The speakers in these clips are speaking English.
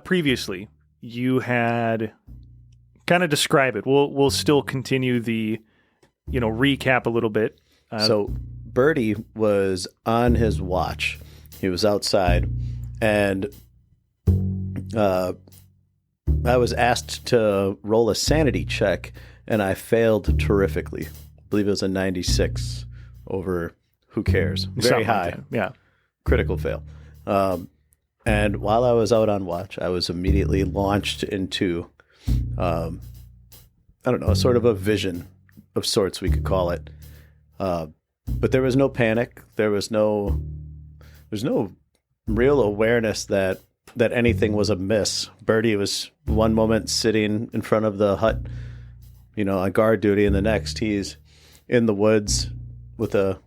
previously, you had kind of describe it. We'll still continue the, recap a little bit. So Birdie was on his watch. He was outside, and I was asked to roll a sanity check, and I failed terrifically. I believe it was a 96 over who cares. Very high. Like yeah. Critical fail. And while I was out on watch, I was immediately launched into, I don't know, sort of a vision of sorts, we could call it. But there was no panic. There's no real awareness that anything was amiss. Birdie was one moment sitting in front of the hut, on guard duty, and the next he's in the woods with a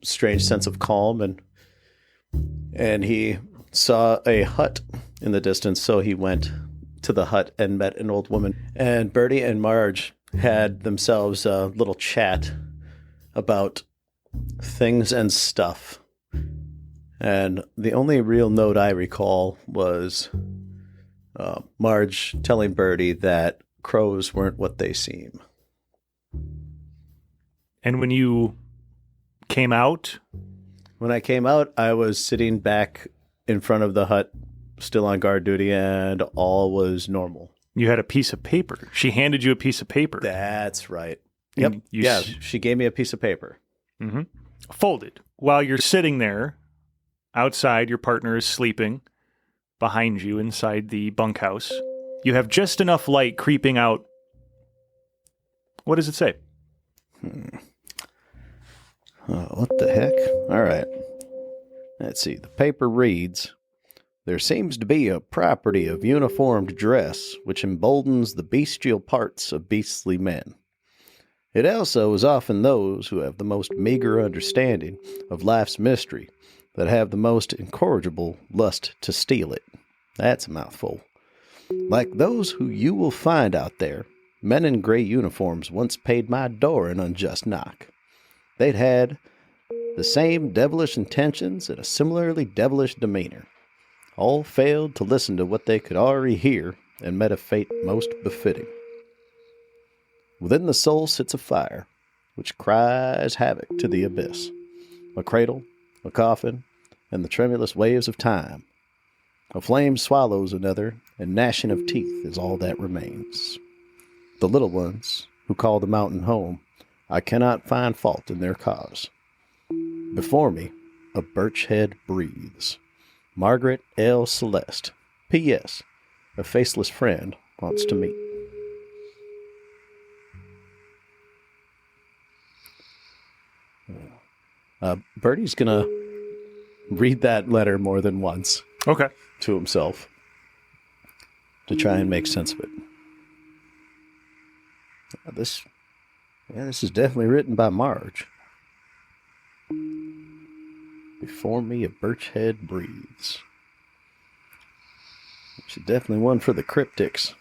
strange sense of calm, and he saw a hut in the distance, so he went to the hut and met an old woman. And Birdie and Marge had themselves a little chat about things and stuff. And the only real note I recall was Marge telling Birdie that crows weren't what they seem. And when you came out? When I came out, I was sitting back in front of the hut, still on guard duty, and all was normal. You had a piece of paper. She handed you a piece of paper. That's right. Yep. She gave me a piece of paper. Mm-hmm. Folded. While you're sitting there, outside, your partner is sleeping behind you inside the bunkhouse. You have just enough light creeping out. What does it say? What the heck? All right. Let's see. The paper reads, "There seems to be a property of uniformed dress which emboldens the bestial parts of beastly men. It also is often those who have the most meager understanding of life's mystery that have the most incorrigible lust to steal it." That's a mouthful. "Like those who you will find out there, men in gray uniforms once paid my door an unjust knock. They'd had the same devilish intentions and a similarly devilish demeanor. All failed to listen to what they could already hear and met a fate most befitting. Within the soul sits a fire, which cries havoc to the abyss. A cradle, a coffin, and the tremulous waves of time. A flame swallows another, and gnashing of teeth is all that remains. The little ones, who call the mountain home, I cannot find fault in their cause. Before me, a birch head breathes. Margaret L. Celeste. P.S. A faceless friend wants to meet." Birdie's going to read that letter more than once. Okay. To himself to try and make sense of it. This is definitely written by Marge. Before me, a birch head breathes. Which is definitely one for the cryptics.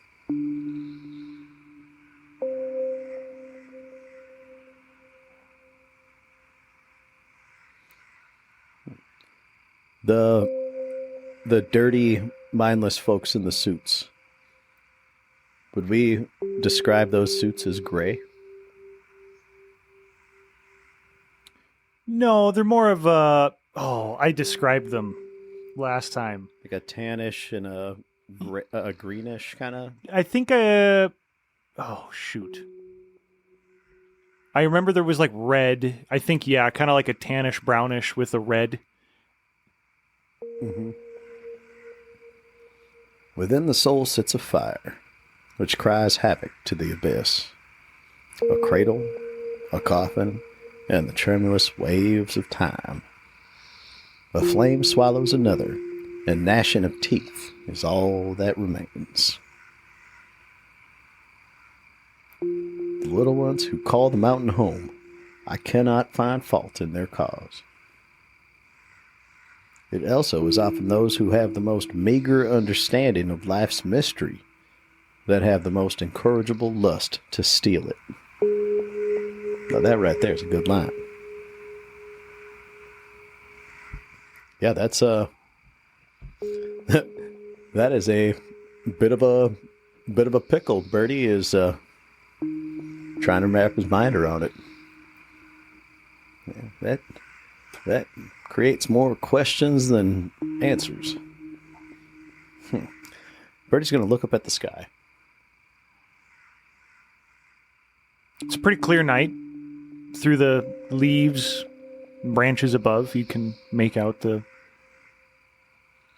The dirty, mindless folks in the suits. Would we describe those suits as gray? No, they're more of a... Oh, I described them last time. Like a tannish and a greenish kind of? I think oh, shoot. I remember there was like red. I think, yeah, kind of like a tannish, brownish with a red. Mm-hmm. Within the soul sits a fire, which cries havoc to the abyss. A cradle, a coffin, and the tremulous waves of time. A flame swallows another, and gnashing of teeth is all that remains. The little ones who call the mountain home, I cannot find fault in their cause. It also is often those who have the most meager understanding of life's mystery that have the most incorrigible lust to steal it. Now that right there is a good line. Yeah, that's That is a bit of a pickle. Birdie is trying to wrap his mind around it. Yeah, that creates more questions than answers. Birdie's going to look up at the sky. It's a pretty clear night. Through the leaves, branches above, you can make out the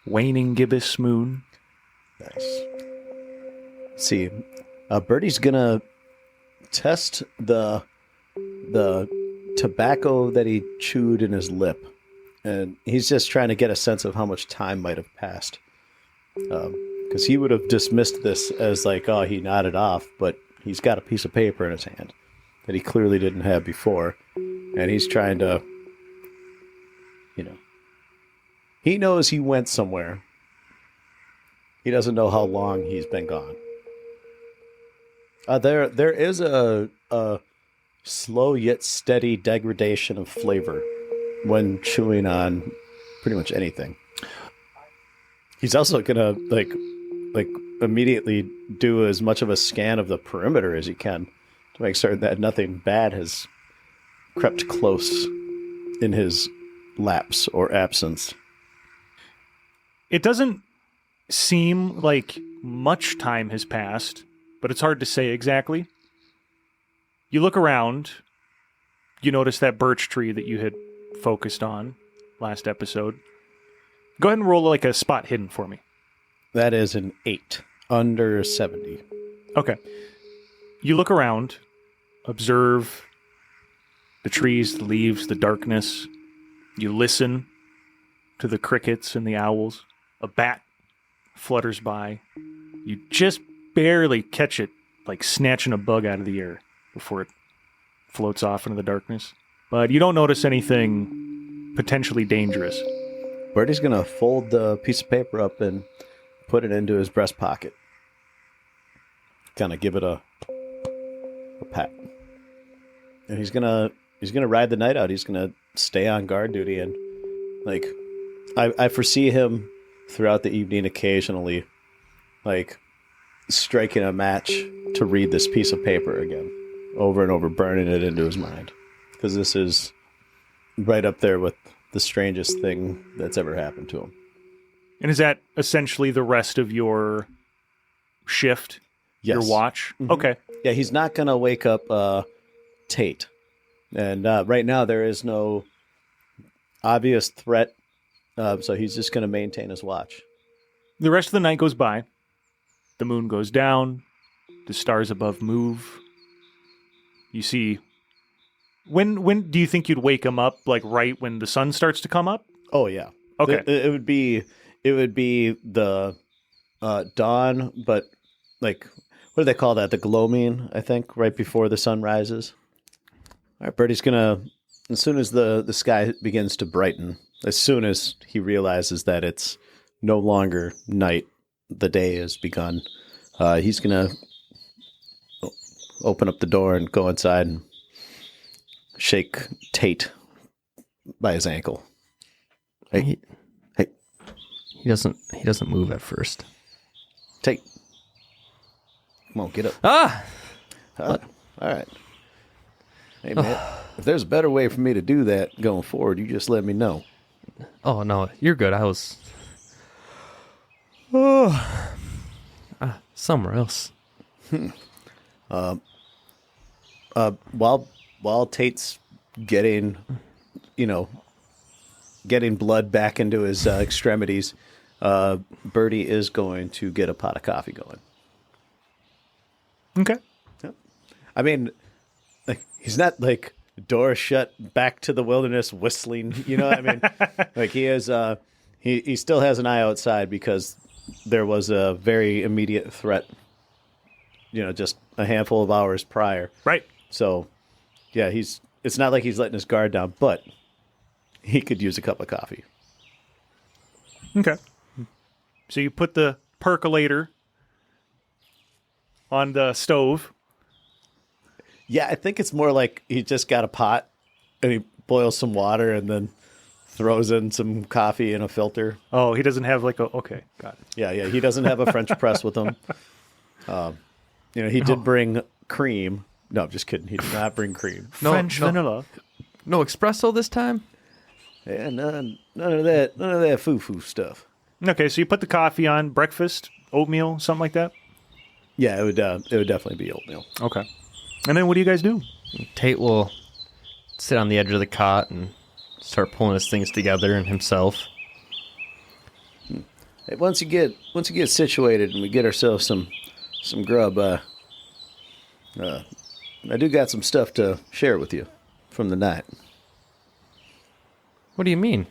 waning gibbous moon. Nice. See, Birdie's going to test the tobacco that he chewed in his lip. And he's just trying to get a sense of how much time might have passed. Because he would have dismissed this as like, oh, he nodded off, but he's got a piece of paper in his hand that he clearly didn't have before. And he's trying to, he knows he went somewhere. He doesn't know how long he's been gone. There is a slow yet steady degradation of flavor when chewing on pretty much anything. He's also gonna like immediately do as much of a scan of the perimeter as he can to make certain that nothing bad has crept close in his lapse or absence. It doesn't seem like much time has passed, but it's hard to say exactly. You look around, you notice that birch tree that you had focused on last episode. Go ahead and roll like a spot hidden for me. That is an 8, under 70. Okay. You look around, observe the trees, the leaves, the darkness. You listen to the crickets and the owls. A bat flutters by. You just barely catch it, like snatching a bug out of the air before it floats off into the darkness. But you don't notice anything potentially dangerous. Birdie's going to fold the piece of paper up and put it into his breast pocket. Kind of give it a pat. And he's going to ride the night out. He's going to stay on guard duty. And like, I foresee him throughout the evening occasionally, like, striking a match to read this piece of paper again, over and over, burning it into his mind. Because this is right up there with the strangest thing that's ever happened to him. And is that essentially the rest of your shift? Yes. Your watch? Mm-hmm. Okay. Yeah, he's not going to wake up Tate. And right now there is no obvious threat, so he's just going to maintain his watch. The rest of the night goes by. The moon goes down. The stars above move. You see... When do you think you'd wake him up? Like right when the sun starts to come up? Oh yeah. Okay. It would be the dawn, but like what do they call that? The gloaming, I think, right before the sun rises. All right, Birdie's gonna, as soon as the sky begins to brighten, as soon as he realizes that it's no longer night, the day has begun. He's gonna open up the door and go inside and shake Tate by his ankle. Hey. He doesn't move at first. Tate. Come on, get up. Ah! All right. Hey, man, if there's a better way for me to do that going forward, you just let me know. Oh, no, you're good. I was... somewhere else. While Tate's getting blood back into his extremities, Birdie is going to get a pot of coffee going. Okay. I mean, like, he's not like door shut back to the wilderness whistling, you know what I mean? Like he is, he still has an eye outside because there was a very immediate threat, just a handful of hours prior. Right. So, yeah, it's not like he's letting his guard down, but he could use a cup of coffee. Okay. So you put the percolator on the stove. Yeah, I think it's more like he just got a pot and he boils some water and then throws in some coffee in a filter. Oh, he doesn't have like a... Okay, got it. Yeah, he doesn't have a French press with him. He did bring cream. No, I'm just kidding. He did not bring cream. French vanilla. No espresso this time? Yeah, none of that foo-foo stuff. Okay, so you put the coffee on, breakfast, oatmeal, something like that? Yeah, it would definitely be oatmeal. Okay. And then what do you guys do? Tate will sit on the edge of the cot and start pulling his things together and himself. Hey, once you get situated and we get ourselves some grub, I do got some stuff to share with you from the night. What do you mean?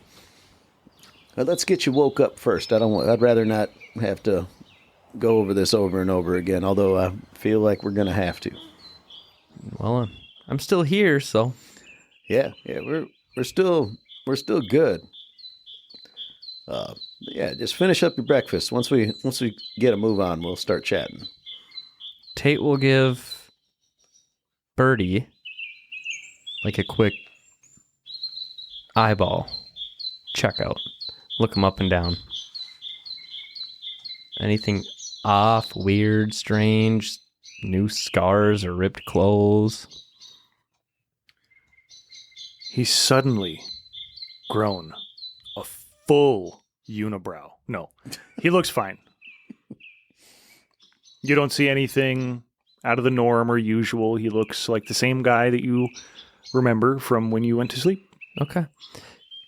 Let's get you woke up first. I'd rather not have to go over this over and over again, although I feel like we're going to have to. Well, I'm still here, so... Yeah, we're still good. Yeah, just finish up your breakfast. Once we get a move on, we'll start chatting. Tate will give Birdie like a quick eyeball checkout. Look him up and down. Anything off, weird, strange, new scars or ripped clothes? He's suddenly grown a full unibrow. No, he looks fine. You don't see anything out of the norm or usual. He looks like the same guy that you remember from when you went to sleep. Okay.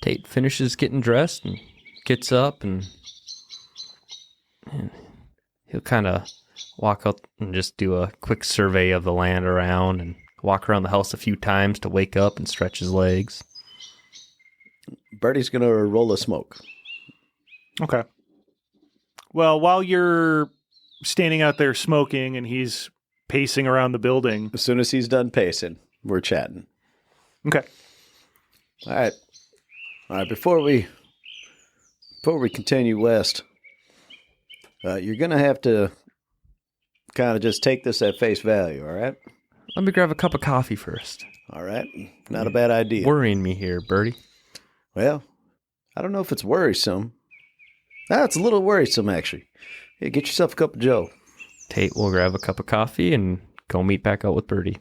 Tate finishes getting dressed and gets up and he'll kind of walk out and just do a quick survey of the land around and walk around the house a few times to wake up and stretch his legs. Birdie's going to roll a smoke. Okay. Well, while you're standing out there smoking and he's pacing around the building. As soon as he's done pacing, we're chatting. Okay. All right. Before we continue west, you're going to have to kind of just take this at face value, all right? Let me grab a cup of coffee first. All right. Not a bad idea. Worrying me here, Birdie. Well, I don't know if it's worrisome. It's a little worrisome, actually. Hey, get yourself a cup of Joe. Tate will grab a cup of coffee and go meet back out with Birdie.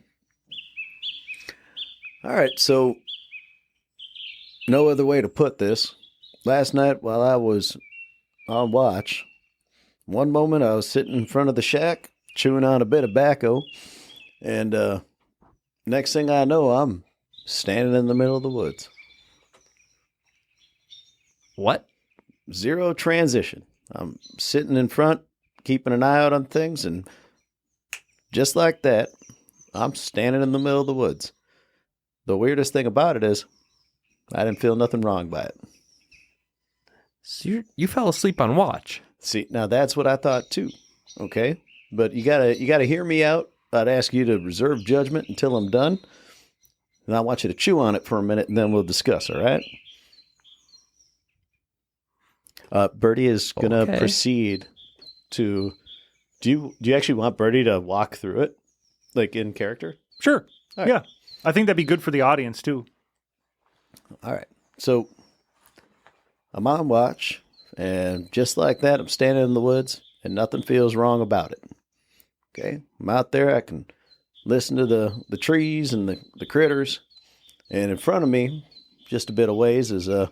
All right, so no other way to put this. Last night while I was on watch, one moment I was sitting in front of the shack, chewing on a bit of tobacco, and next thing I know, I'm standing in the middle of the woods. What? Zero transition. I'm sitting in front, keeping an eye out on things, and just like that, I'm standing in the middle of the woods. The weirdest thing about it is I didn't feel nothing wrong by it. So you fell asleep on watch. See, now that's what I thought too. Okay? But you gotta hear me out. I'd ask you to reserve judgment until I'm done. And I want you to chew on it for a minute and then we'll discuss, all right? Birdie is gonna proceed to do you actually want Birdie to walk through it? Like in character? Sure. Right. Yeah. I think that'd be good for the audience too. All right. So I'm on watch, and just like that, I'm standing in the woods, and nothing feels wrong about it. Okay? I'm out there. I can listen to the trees and the critters, and in front of me, just a bit of ways, is an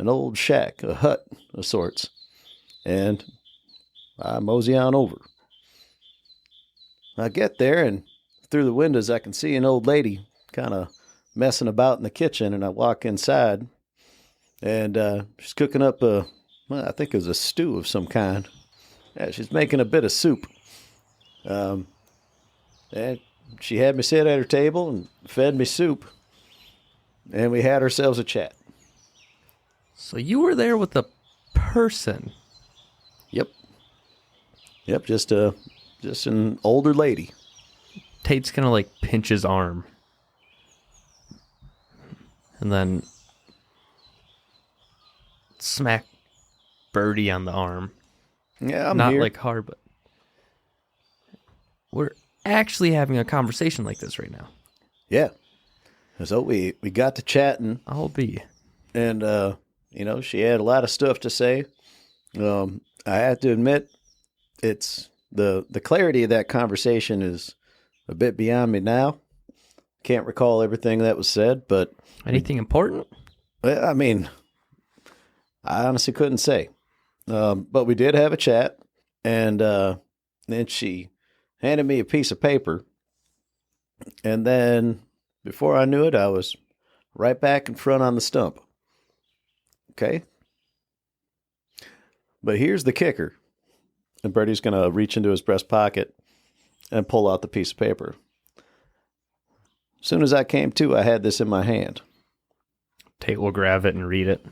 old shack, a hut of sorts, and I mosey on over. I get there, and through the windows, I can see an old lady kind of messing about in the kitchen, and I walk inside, and she's cooking up I think it was a stew of some kind. Yeah, she's making a bit of soup. And she had me sit at her table and fed me soup, and we had ourselves a chat. So you were there with a person. Yep, just an older lady. Tate's gonna pinch his arm. And then smack Birdie on the arm. Yeah, I'm Not here. hard, but we're actually having a conversation like this right now. Yeah. So we got to chatting. I'll be. And, she had a lot of stuff to say. I have to admit, it's the clarity of that conversation is a bit beyond me now. Can't recall everything that was said, but... Anything important? I mean, I honestly couldn't say. But we did have a chat, and then she handed me a piece of paper. And then, before I knew it, I was right back in front on the stump. Okay? But here's the kicker. And Birdie's going to reach into his breast pocket and pull out the piece of paper. As soon as I came to, I had this in my hand. Tate will grab it and read it.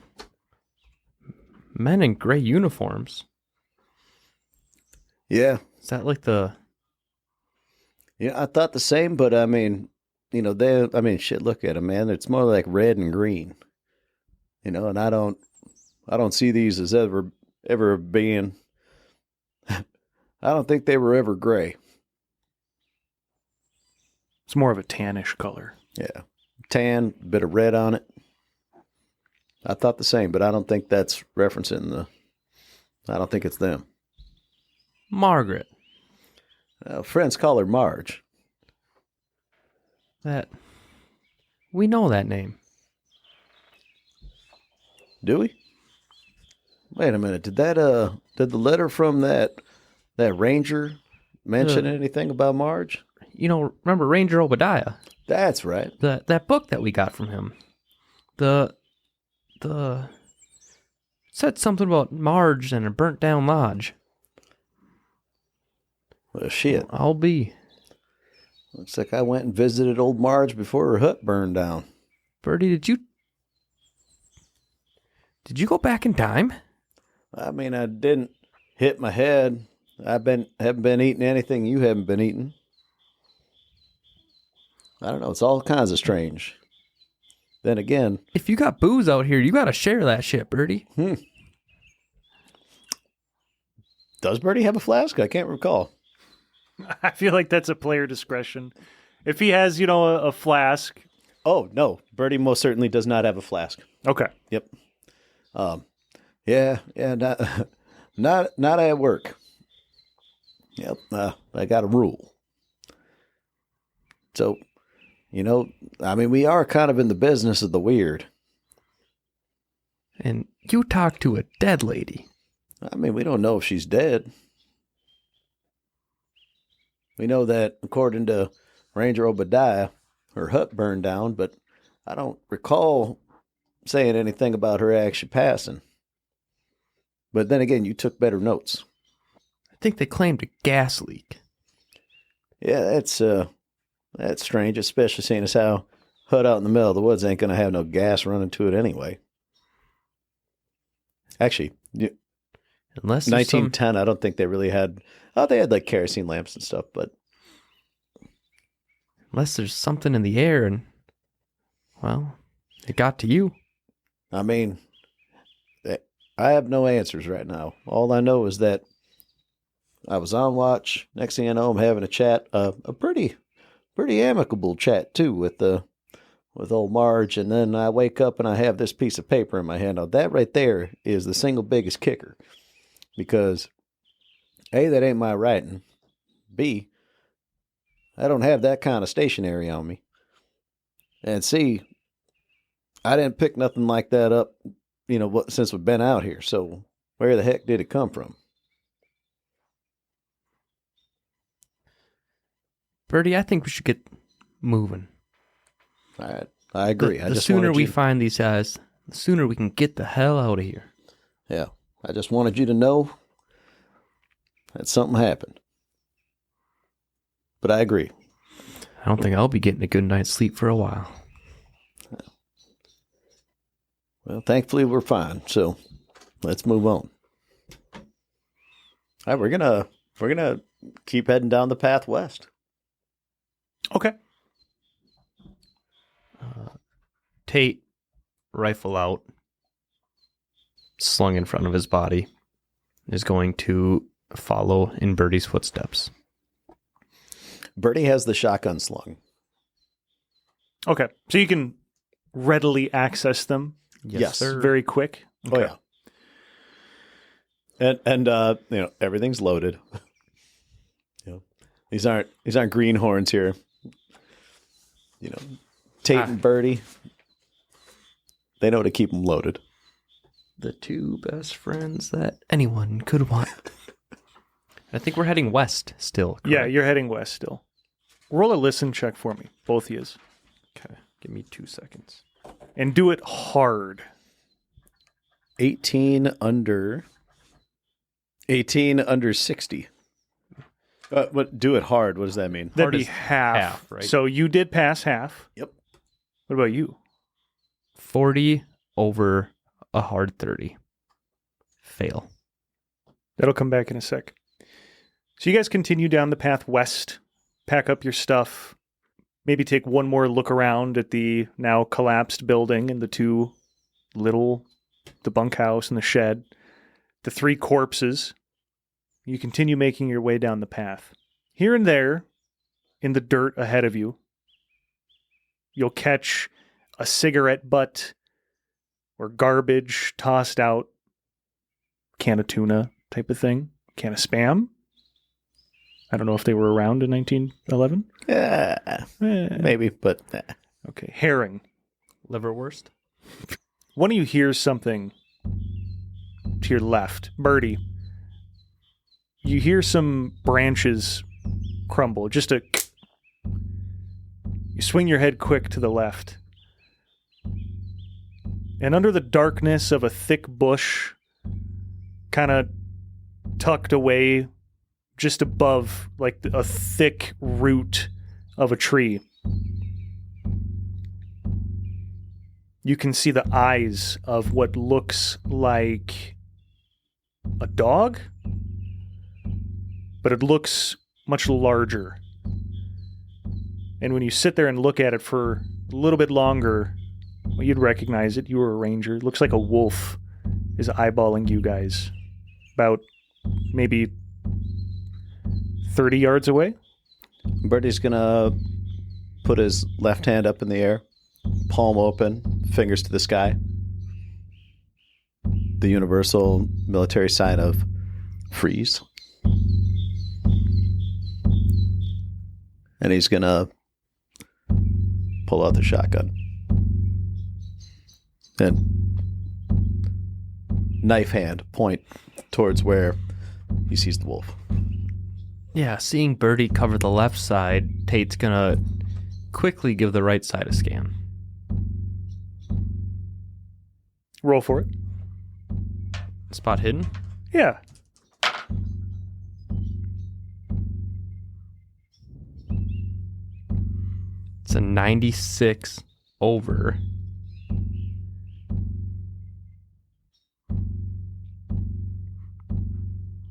Men in gray uniforms. Yeah. Is that like the... Yeah, I thought the same, but I mean, shit, look at them, man. It's more like red and green. And I don't see these as ever being, I don't think they were ever gray. It's more of a tannish color. Yeah. Tan, bit of red on it. I thought the same, but I don't think that's referencing I don't think it's them. Margaret. Friends call her Marge. We know that name. Do we? Wait a minute. Did the letter from that ranger mention anything about Marge? Remember Ranger Obadiah? That's right. That book that we got from him. The said something about Marge and a burnt down lodge. Well, shit. I'll be. Looks like I went and visited old Marge before her hut burned down. Birdie, did you go back in time? I mean, I didn't hit my head. Haven't been eating anything you haven't been eating. I don't know. It's all kinds of strange. Then again, if you got booze out here, you got to share that shit, Birdie. Does Birdie have a flask? I can't recall. I feel like that's a player discretion. If he has, a flask. Oh, no. Birdie most certainly does not have a flask. Okay. Yep. Yeah, not at work. Yep. I got a rule. So, we are kind of in the business of the weird. And you talked to a dead lady. We don't know if she's dead. We know that, according to Ranger Obadiah, her hut burned down, but I don't recall saying anything about her actually passing. But then again, you took better notes. I think they claimed a gas leak. Yeah, that's strange, especially seeing as how hut out in the middle of the woods ain't going to have no gas running to it anyway. Actually, unless 1910, I don't think they really had... Oh, they had like kerosene lamps and stuff, but... Unless there's something in the air and... Well, it got to you. I have no answers right now. All I know is that I was on watch. Next thing I know, I'm having a chat, a pretty amicable chat too with old Marge, and then I wake up and I have this piece of paper in my hand. Now that right there is the single biggest kicker, because A, that ain't my writing. B, I don't have that kind of stationery on me. And C, I didn't pick nothing like that up, since we've been out here. So where the heck did it come from? Birdie, I think we should get moving. All right. I agree. The sooner we find these guys, the sooner we can get the hell out of here. Yeah. I just wanted you to know that something happened. But I agree. I don't think I'll be getting a good night's sleep for a while. Well, thankfully we're fine. So let's move on. All right, we're gonna keep heading down the path west. Okay. Tate, rifle out, slung in front of his body, is going to follow in Birdie's footsteps. Birdie has the shotgun slung. Okay. So you can readily access them Yes. sir. Very quick. Oh yeah. And everything's loaded. These aren't greenhorns here. Tate and Birdie, they know to keep them loaded. The two best friends that anyone could want. I think we're heading west still. Correct? Yeah, you're heading west still. Roll a listen check for me, both of yous. Okay, give me 2 seconds. And do it hard. 18 under 60. But do it hard. What does that mean? That'd be is half. right? So you did pass half. Yep. What about you? 40 over a hard 30. Fail. That'll come back in a sec. So you guys continue down the path west, pack up your stuff, maybe take one more look around at the now collapsed building and the bunkhouse and the shed, the 3 corpses. You continue making your way down the path. Here and there, in the dirt ahead of you, you'll catch a cigarette butt or garbage tossed out, can of tuna type of thing, can of Spam. I don't know if they were around in 1911. Maybe, but Okay, herring. Liverwurst? One of you hears something to your left. Birdie. You hear some branches crumble. You swing your head quick to the left. And under the darkness of a thick bush, kind of tucked away just above, like a thick root of a tree, you can see the eyes of what looks like a dog, but it looks much larger. And when you sit there and look at it for a little bit longer, well, you'd recognize it. You were a ranger. It looks like a wolf is eyeballing you guys about maybe 30 yards away. Birdie's going to put his left hand up in the air, palm open, fingers to the sky. The universal military sign of freeze. And he's going to pull out the shotgun. And knife hand point towards where he sees the wolf. Yeah, seeing Birdie cover the left side, Tate's gonna quickly give the right side a scan. Roll for it. Spot hidden? Yeah. It's a 96 over.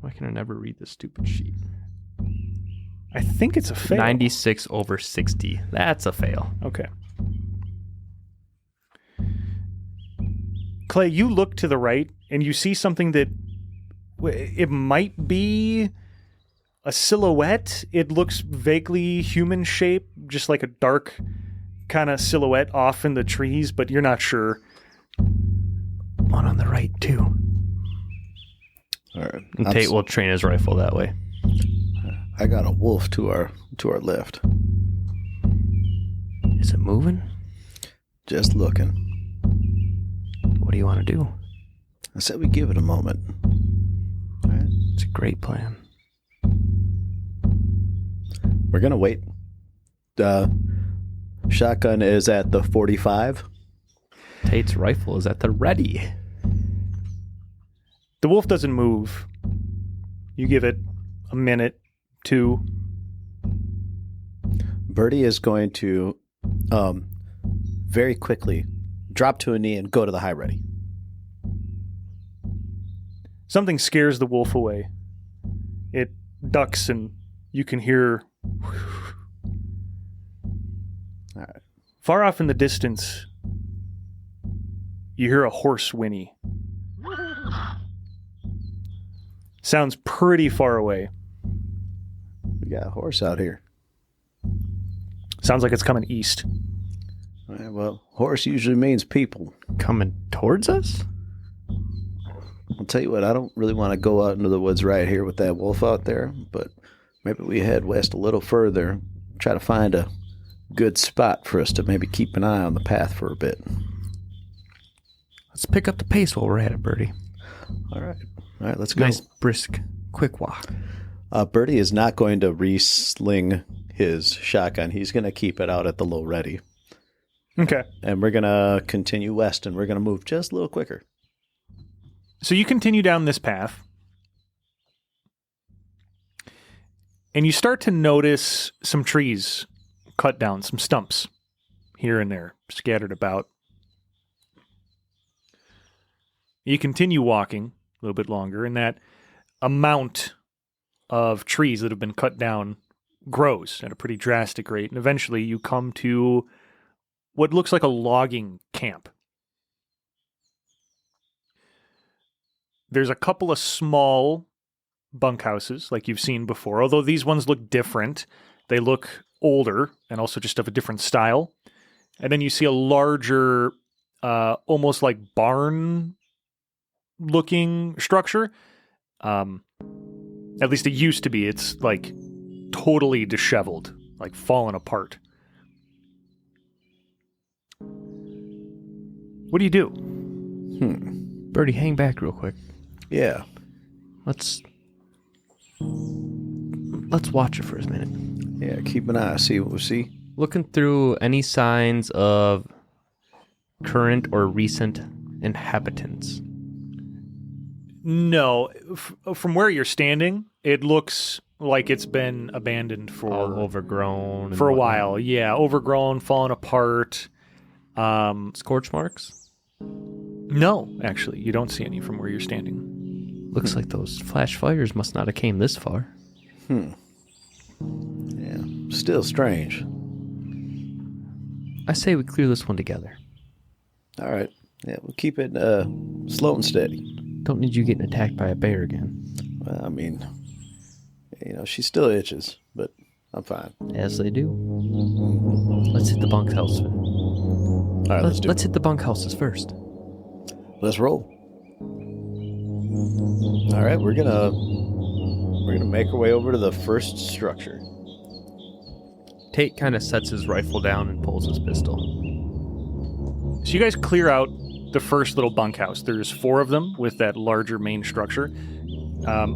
Why can I never read this stupid sheet? I think it's a fail. 96 over 60. That's a fail. Okay. Clay, you look to the right and you see something that it might be a silhouette. It looks vaguely human shaped, just like a dark kind of silhouette off in the trees, but you're not sure. One on the right, too. All right. And Tate will train his rifle that way. I got a wolf to our left. Is it moving? Just looking. What do you want to do? I said we give it a moment. All right. It's a great plan. We're going to wait. Shotgun is at the 45. Tate's rifle is at the ready. The wolf doesn't move. You give it a minute, 2. Birdie is going to very quickly drop to a knee and go to the high ready. Something scares the wolf away. It ducks and you can hear... All right. Far off in the distance, you hear a horse whinny. Sounds pretty far away. We got a horse out here. Sounds like it's coming east. All right, well, horse usually means people. Coming towards us? I'll tell you what, I don't really want to go out into the woods right here with that wolf out there, but maybe we head west a little further, try to find a good spot for us to maybe keep an eye on the path for a bit. Let's pick up the pace while we're at it, Birdie. All right, let's go. Nice, brisk, quick walk. Birdie is not going to re-sling his shotgun. He's going to keep it out at the low ready. Okay. And we're going to continue west, and we're going to move just a little quicker. So you continue down this path, and you start to notice some trees cut down, some stumps here and there, scattered about. You continue walking a little bit longer, and that amount of trees that have been cut down grows at a pretty drastic rate, and eventually you come to what looks like a logging camp. There's a couple of small bunkhouses like you've seen before, although these ones look different. They look older and also just of a different style. And then you see a larger, almost like barn-looking structure. At least it used to be. It's like totally disheveled, like fallen apart. What do you do? Birdie, hang back real quick. Yeah. Let's watch it for a minute. Yeah, keep an eye, see what we see. Looking through any signs of current or recent inhabitants. No. From where you're standing, it looks like it's been abandoned for... All overgrown. For a while, yeah. Overgrown, fallen apart. Scorch marks? No, actually. You don't see any from where you're standing. Looks like those flash fires must not have came this far. Yeah, still strange. I say we clear this one together. All right. Yeah, we'll keep it slow and steady. Don't need you getting attacked by a bear again. Well, I mean, she still itches, but I'm fine. As they do. Let's hit the bunkhouse. All right, let's hit the bunkhouses first. Let's roll. All right, we're gonna make our way over to the first structure. Tate kind of sets his rifle down and pulls his pistol. So you guys clear out the first little bunkhouse. There's 4 of them with that larger main structure.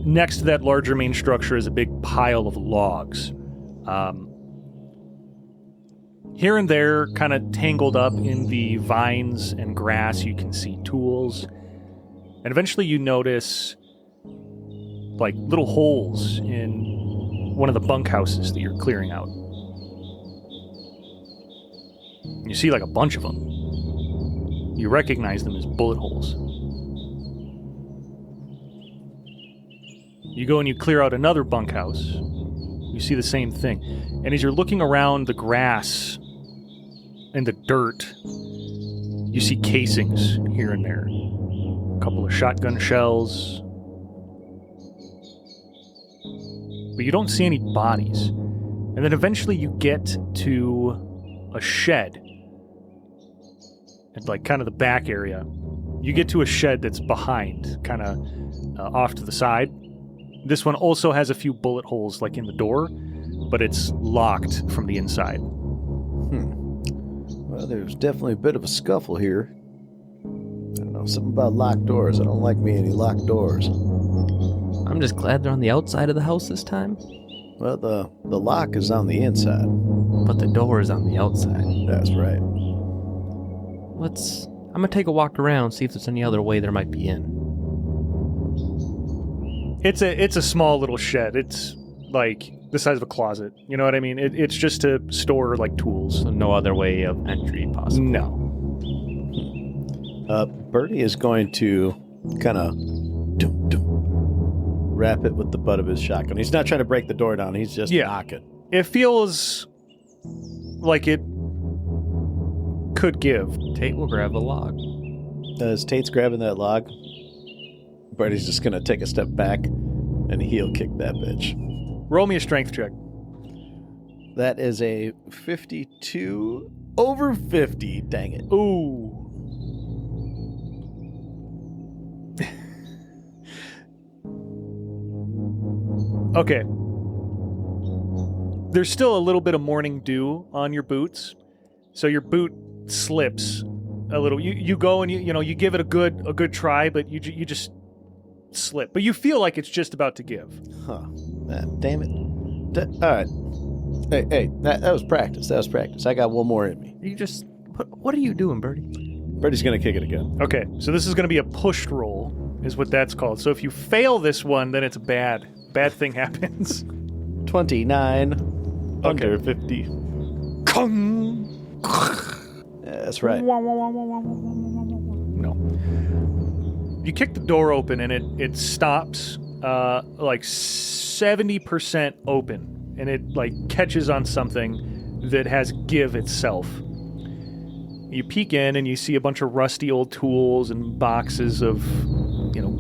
Next to that larger main structure is a big pile of logs. Here and there, kind of tangled up in the vines and grass, you can see tools. And eventually you notice like little holes in one of the bunkhouses that you're clearing out. You see like a bunch of them. You recognize them as bullet holes. You go and you clear out another bunkhouse. You see the same thing. And as you're looking around the grass and the dirt, you see casings here and there. A couple of shotgun shells. But you don't see any bodies. And then eventually you get to a shed. At like kind of the back area. You get to a shed that's behind, kind of off to the side. This one also has a few bullet holes like in the door, but it's locked from the inside. Well, there's definitely a bit of a scuffle here. I don't know, something about locked doors. I don't like me any locked doors. I'm just glad they're on the outside of the house this time. Well, the lock is on the inside. But the door is on the outside. That's right. I'm gonna take a walk around, see if there's any other way there might be in. It's a small little shed. It's like the size of a closet. You know what I mean? It's just to store like tools. So no other way of entry possible. No. Birdie is going to kind of wrap it with the butt of his shotgun. He's not trying to break the door down. He's just knocking. It feels like it could give. Tate will grab a log. As Tate's grabbing that log, Birdie's just going to take a step back and heel kick that bitch. Roll me a strength check. That is a 52 over 50. Dang it. Ooh. Okay. There's still a little bit of morning dew on your boots, so your boot slips a little. You go and you give it a good try, but you just slip. But you feel like it's just about to give. Huh. Damn it. All right. Hey, that was practice. I got one more in me. What are you doing, Birdie? Birdie's gonna kick it again. Okay, so this is going to be a pushed roll, is what that's called. So if you fail this one, then it's bad. Bad thing happens. 29 Okay. under 50. Kung! Yeah, that's right. No. You kick the door open and it stops like 70% open, and it like catches on something that has give itself. You peek in and you see a bunch of rusty old tools and boxes of,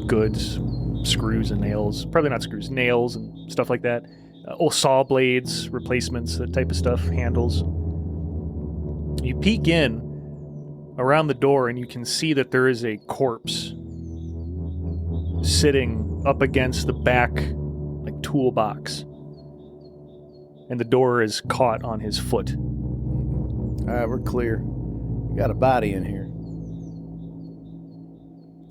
goods, screws and nails. Probably not screws, nails and stuff like that. Old saw blades, replacements, that type of stuff, handles. You peek in around the door and you can see that there is a corpse sitting up against the back, like, toolbox. And the door is caught on his foot. All right, we're clear. We got a body in here.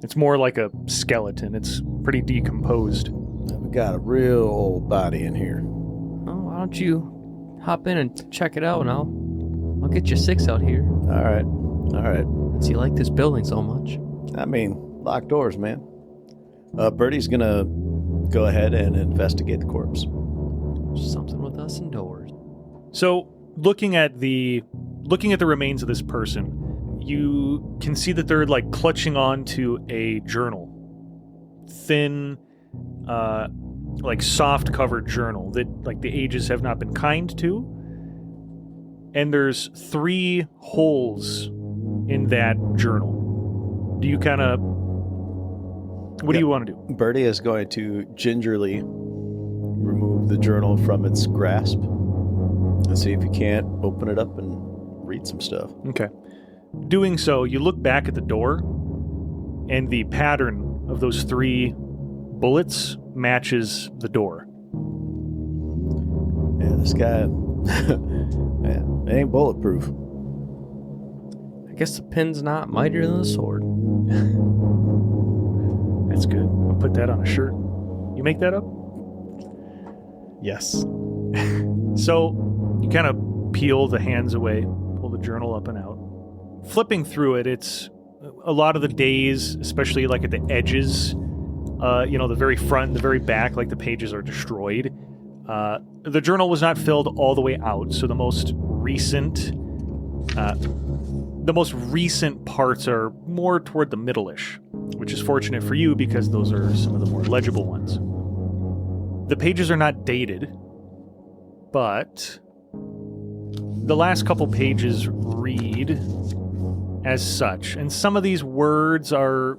It's more like a skeleton. It's pretty decomposed. We got a real old body in here. Oh, why don't you hop in and check it out, and I'll get you 6 out here. All right. Since you like this building so much. I mean, locked doors, man. Birdie's gonna go ahead and investigate the corpse. Something with us and doors. So, looking at the remains of this person, you can see that they're like clutching on to a journal. Thin, like soft covered journal that like the ages have not been kind to. And there's 3 holes in that journal. Do you kind of... What do you want to do? Birdie is going to gingerly remove the journal from its grasp and see if you can't open it up and read some stuff. Okay. Doing so, you look back at the door, and the pattern of those 3 bullets matches the door. Yeah, this guy... yeah, it ain't bulletproof. I guess the pin's not mightier than the sword. That's good. I'll put that on a shirt. You make that up? Yes. So, you kind of peel the hands away, pull the journal up and out. Flipping through it, it's a lot of the days, especially like at the edges, the very front and the very back, like the pages are destroyed. The journal was not filled all the way out, so the most recent parts are more toward the middle-ish, which is fortunate for you because those are some of the more legible ones. The pages are not dated, but the last couple pages read as such, and some of these words are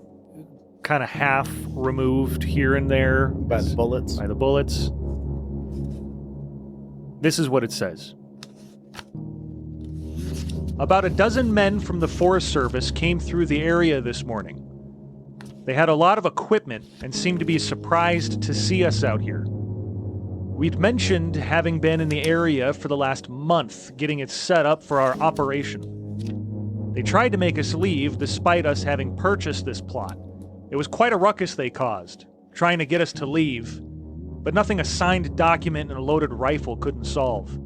kind of half removed here and there By the bullets? By the bullets. This is what it says. About a dozen men from the Forest Service came through the area this morning. They had a lot of equipment and seemed to be surprised to see us out here. We'd mentioned having been in the area for the last month, getting it set up for our operation. They tried to make us leave despite us having purchased this plot. It was quite a ruckus they caused, trying to get us to leave, but nothing a signed document and a loaded rifle couldn't solve.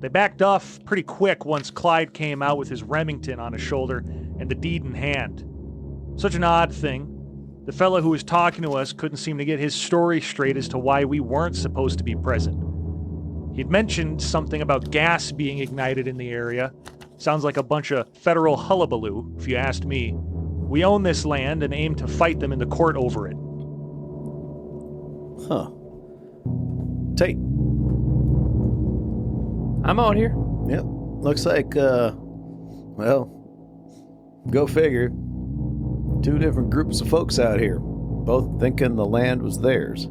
They backed off pretty quick once Clyde came out with his Remington on his shoulder and the deed in hand. Such an odd thing. The fellow who was talking to us couldn't seem to get his story straight as to why we weren't supposed to be present. He'd mentioned something about gas being ignited in the area. Sounds like a bunch of federal hullabaloo, if you asked me. We own this land and aim to fight them in the court over it. Huh. Tate. I'm out here. Yep. Looks like, go figure. 2 different groups of folks out here, both thinking the land was theirs.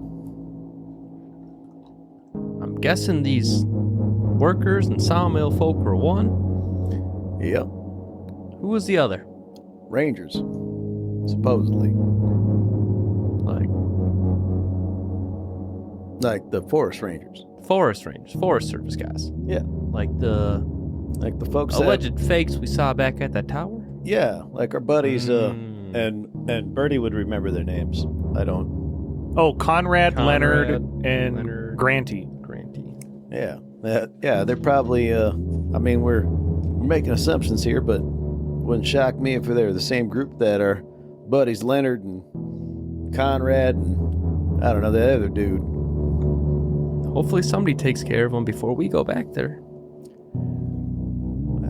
I'm guessing these workers and sawmill folk were one. Yep. Who was the other? Rangers. Supposedly. Like the forest rangers. Forest rangers, Forest Service guys. Yeah. Like the folks alleged fakes we saw back at that tower? Yeah, like our buddies, and Birdie would remember their names. I don't. Oh, Conrad, Leonard, and Leonard. Granty. Yeah. Yeah, they're probably, I mean, we're making assumptions here, but wouldn't shock me if they're the same group that our buddies Leonard and Conrad and, I don't know, the other dude. Hopefully somebody takes care of them before we go back there. I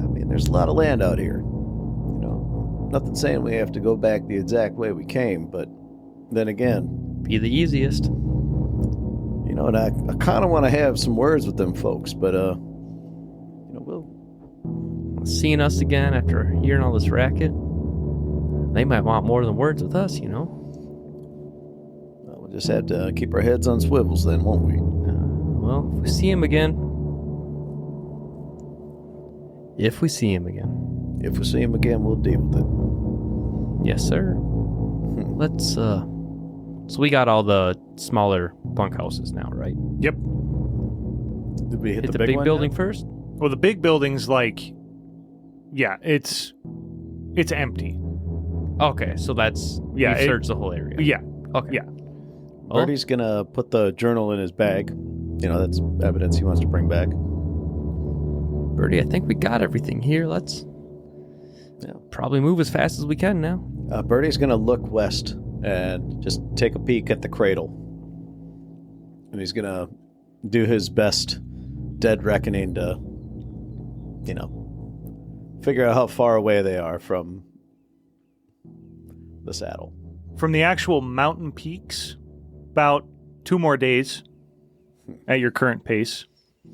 mean, there's a lot of land out here. You know, nothing saying we have to go back the exact way we came, but then again... Be the easiest. You know, and I kind of want to have some words with them folks, but, you know, we'll... Seeing us again after hearing all this racket, they might want more than words with us, you know? We'll just have to keep our heads on swivels then, won't we? Well, if we see him again... If we see him again, we'll deal with it. yes, sir. Let's, So we got all the smaller bunkhouses now, right? Yep. Did we hit Hit the the big one building yet? first? Well, the big building's like, yeah, it's empty. Okay, so that's... Yeah, We've searched the whole area. Yeah. Okay. Yeah. Well, Birdie's gonna put the journal in his bag. You know, that's evidence he wants to bring back. Birdie, I think we got everything here. Let's probably move as fast as we can now. Birdie's gonna look west and just take a peek at the cradle. And he's gonna do his best dead reckoning to, you know, figure out how far away they are from the saddle. From the actual mountain peaks, about 2 more days at your current pace.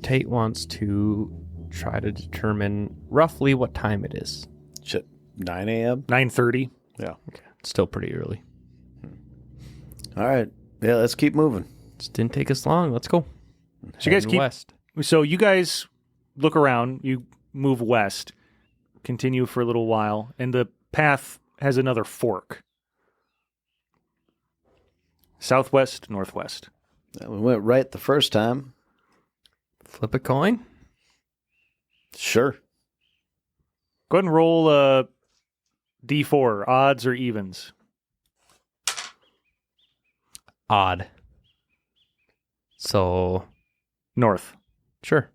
Tate wants to try to determine roughly what time it is. Shit, 9 a.m.? 9:30. Yeah. Okay. It's still pretty early. All right. Yeah, let's keep moving. Just didn't take us long. Let's go. So you guys Heading keep... west. So you guys look around, you move west, continue for a little while, and the path has another fork. Southwest, northwest. We went right the first time. Flip a coin. Sure. Go ahead and roll a D4, odds or evens. Odd. So, North. sure.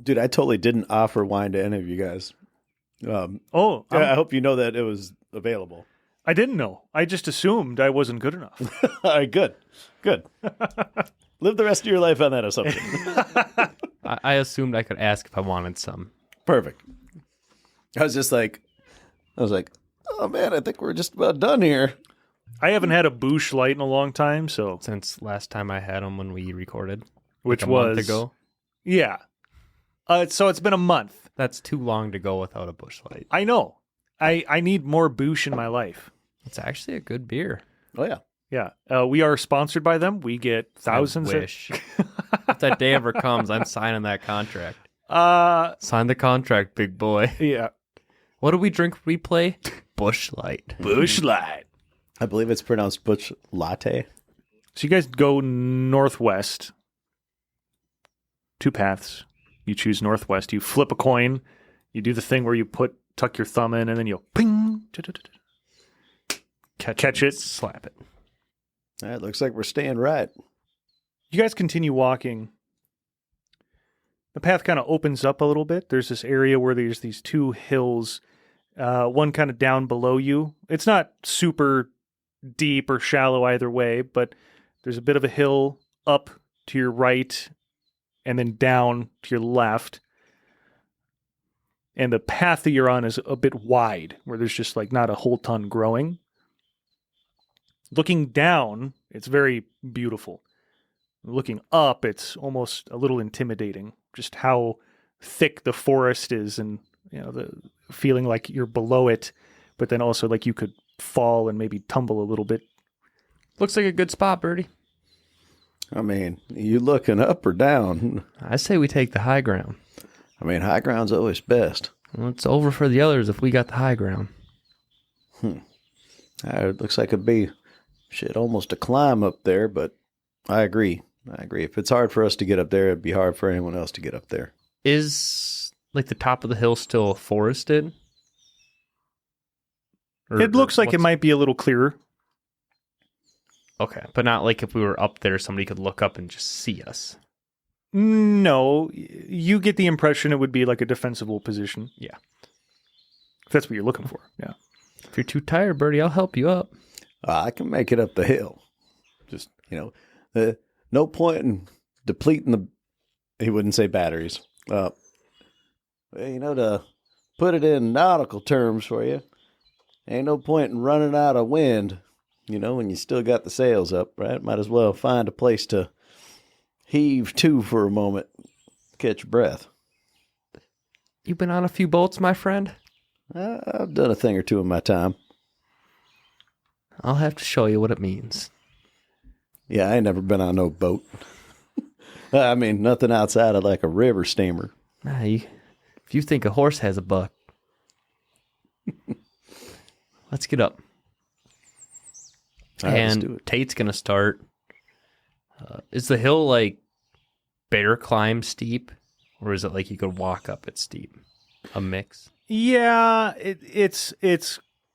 Dude, I totally didn't offer wine to any of you guys. Oh, I hope you know that it was available. I didn't know. I just assumed I wasn't good enough. All right, good. Live the rest of your life on that assumption. I assumed I could ask if I wanted some. Perfect. I was like, oh man, I think we're just about done here. I haven't had a Boosh light in a long time, so Since last time I had them when we recorded. which like a was month ago. Yeah. So it's been a month. That's too long to go without a bush light. I know. I need more Boosh in my life. It's actually a good beer. Oh yeah. Yeah. We are sponsored by them. We get thousands I wish. If that day ever comes, I'm signing that contract. Sign the contract, big boy. Yeah. What do we drink when we play? Bush light. Bush light. I believe it's pronounced Butch Latte. So you guys go northwest. 2 paths. You choose northwest. You flip a coin. You do the thing where you tuck your thumb in, and then you'll ping. Catch it. Slap it. All right, looks like we're staying right. You guys continue walking. The path kind of opens up a little bit. There's this area where there's these 2 hills, one kind of down below you. It's not super deep or shallow either way, but there's a bit of a hill up to your right and then down to your left. And the path that you're on is a bit wide, where there's just like not a whole ton growing. Looking down, it's very beautiful. Looking up, it's almost a little intimidating, just how thick the forest is, and the feeling like you're below it, but then also like you could fall and maybe tumble a little bit. Looks like a good spot, Birdie. I mean, you looking up or down? I say we take the high ground. I mean, high ground's always best. Well, it's over for the others if we got the high ground. It looks like it'd be almost a climb up there, but I agree. If it's hard for us to get up there, it'd be hard for anyone else to get up there. Is like the top of the hill still forested? It looks like it might be a little clearer. Okay, but not like if we were up there, somebody could look up and just see us. No, you get the impression it would be like a defensible position. Yeah. If that's what you're looking for, yeah. If you're too tired, Birdie, I'll help you up. I can make it up the hill. Just, no point in depleting he wouldn't say batteries. To put it in nautical terms for you, ain't no point in running out of wind, when you still got the sails up, right? Might as well find a place to heave to for a moment, catch your breath. You been on a few boats, my friend? I've done a thing or two in my time. I'll have to show you what it means. Yeah, I ain't never been on no boat. I mean, nothing outside of like a river steamer. If you think a horse has a buck, let's get up. All right, let's do And it. Tate's going to start. Is the hill like bear climb steep? Or is it like you could walk up it steep? A mix? Yeah, it's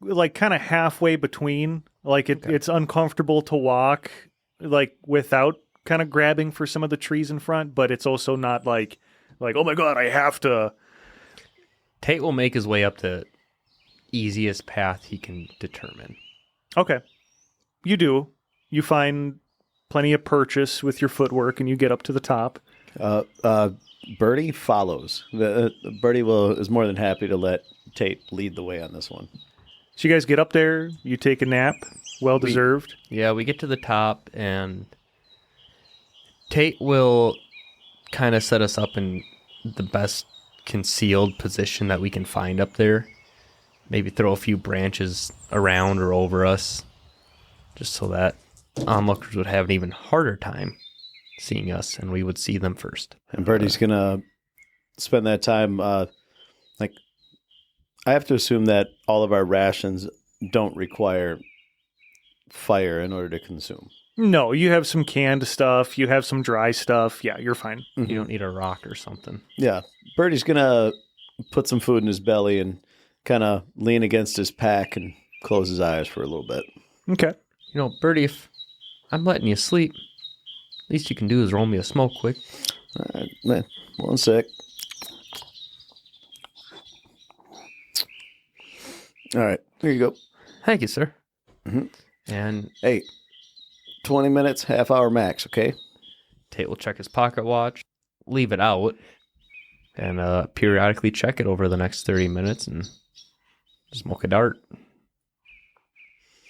like kind of halfway between. Like it's uncomfortable to walk like without kind of grabbing for some of the trees in front, but it's also not like oh my god, I have to. Tate will make his way up the easiest path he can determine. Okay. You do. You find plenty of purchase with your footwork and you get up to the top. Birdie follows. Birdie is more than happy to let Tate lead the way on this one. So you guys get up there, you take a nap, well deserved. Yeah, we get to the top and Tate will kind of set us up in the best concealed position that we can find up there. Maybe throw a few branches around or over us, just so that onlookers would have an even harder time seeing us, and we would see them first. And Birdie's going to spend that time, I have to assume that all of our rations don't require fire in order to consume. No, you have some canned stuff, you have some dry stuff. Yeah, you're fine. Mm-hmm. You don't need a rock or something. Yeah. Birdie's going to put some food in his belly and kind of lean against his pack and close his eyes for a little bit. Okay. Birdie, if I'm letting you sleep, least you can do is roll me a smoke quick. All right, man. 1 sec. All right, here you go. Thank you, sir. Mm-hmm. And Hey, 20 minutes, half hour max, okay? Tate will check his pocket watch, leave it out, and periodically check it over the next 30 minutes and smoke a dart.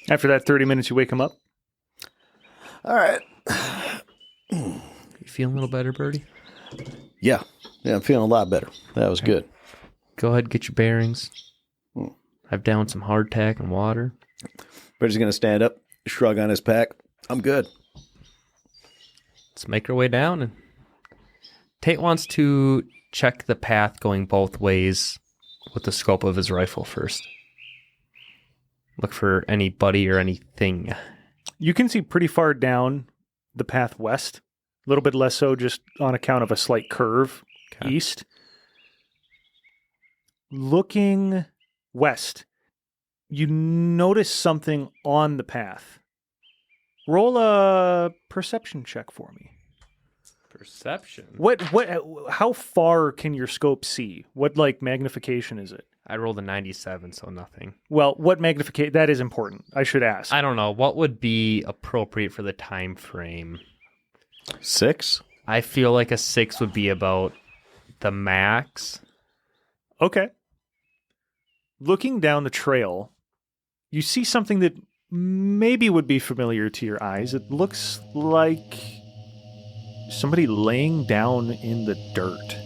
After that 30 minutes, you wake him up. All right. You feeling a little better, Birdie? Yeah, I'm feeling a lot better. That was good. Go ahead and get your bearings. I've downed some hardtack and water. Birdie's going to stand up, shrug on his pack. I'm good. Let's make our way down. And Tate wants to check the path going both ways with the scope of his rifle first. Look for anybody or anything. You can see pretty far down the path west. A little bit less so just on account of a slight curve east. Looking west, you notice something on the path. Roll a perception check for me. Perception? How far can your scope see? What magnification is it? I rolled a 97, so nothing. Well, what magnification? That is important. I should ask. I don't know. What would be appropriate for the time frame? 6? I feel like a 6 would be about the max. Okay. Looking down the trail, you see something that maybe would be familiar to your eyes. It looks like somebody laying down in the dirt.